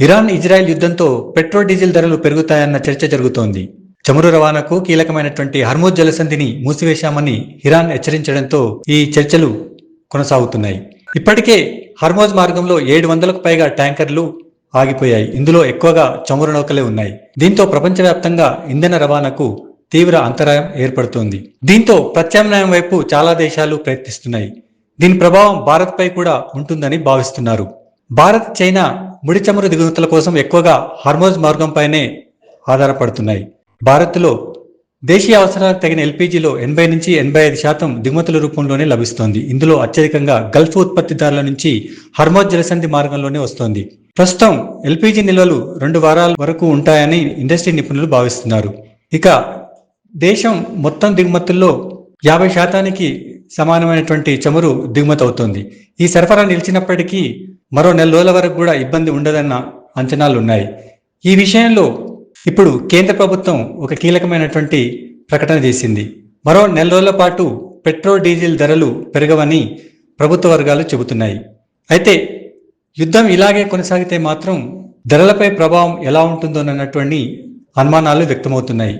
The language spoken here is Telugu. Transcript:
ఇరాన్ ఇజ్రాయెల్ యుద్ధంతో పెట్రోల్ డీజిల్ ధరలు పెరుగుతాయన్న చర్చ జరుగుతోంది. చమురు రవాణాకు కీలకమైనటువంటి హర్మూజ్ జలసంధిని మూసివేశామని ఇరాన్ హెచ్చరించడంతో ఈ చర్చలు కొనసాగుతున్నాయి. ఇప్పటికే హర్మూజ్ మార్గంలో 700కు పైగా ట్యాంకర్లు ఆగిపోయాయి. ఇందులో ఎక్కువగా చమురు నౌకలే ఉన్నాయి. దీంతో ప్రపంచవ్యాప్తంగా ఇంధన రవాణాకు తీవ్ర అంతరాయం ఏర్పడుతోంది. దీంతో ప్రత్యామ్నాయం వైపు చాలా దేశాలు ప్రయత్నిస్తున్నాయి. దీని ప్రభావం భారత్పై కూడా ఉంటుందని భావిస్తున్నారు. భారత్, చైనా ముడి చమురు దిగుమతుల కోసం ఎక్కువగా హర్మూజ్ మార్గంపైనే ఆధారపడుతున్నాయి. భారత్లో దేశీయ అవసరాలకు తగిన ఎల్పీజీలో 80 నుంచి 85% దిగుమతుల రూపంలోనే లభిస్తోంది. ఇందులో అత్యధికంగా గల్ఫ్ ఉత్పత్తిదారుల నుంచి హర్మూజ్ జలసంధి మార్గంలోనే వస్తోంది. ప్రస్తుతం ఎల్పీజీ నిల్వలు 2 వారాల వరకు ఉంటాయని ఇండస్ట్రీ నిపుణులు భావిస్తున్నారు. ఇక దేశం మొత్తం దిగుమతుల్లో 50%కి సమానమైనటువంటి చమురు దిగుమతి అవుతోంది. ఈ సరఫరా నిలిచినప్పటికీ మరో 4 రోజుల వరకు కూడా ఇబ్బంది ఉండదన్న అంచనాలున్నాయి. ఈ విషయంలో ఇప్పుడు కేంద్ర ప్రభుత్వం ఒక కీలకమైనటువంటి ప్రకటన చేసింది. మరో 4 రోజుల పాటు పెట్రోల్ డీజిల్ ధరలు పెరగవని ప్రభుత్వ వర్గాలు చెబుతున్నాయి. అయితే యుద్ధం ఇలాగే కొనసాగితే మాత్రం ధరలపై ప్రభావం ఎలా ఉంటుందోనన్నటువంటి అనుమానాలు వ్యక్తమవుతున్నాయి.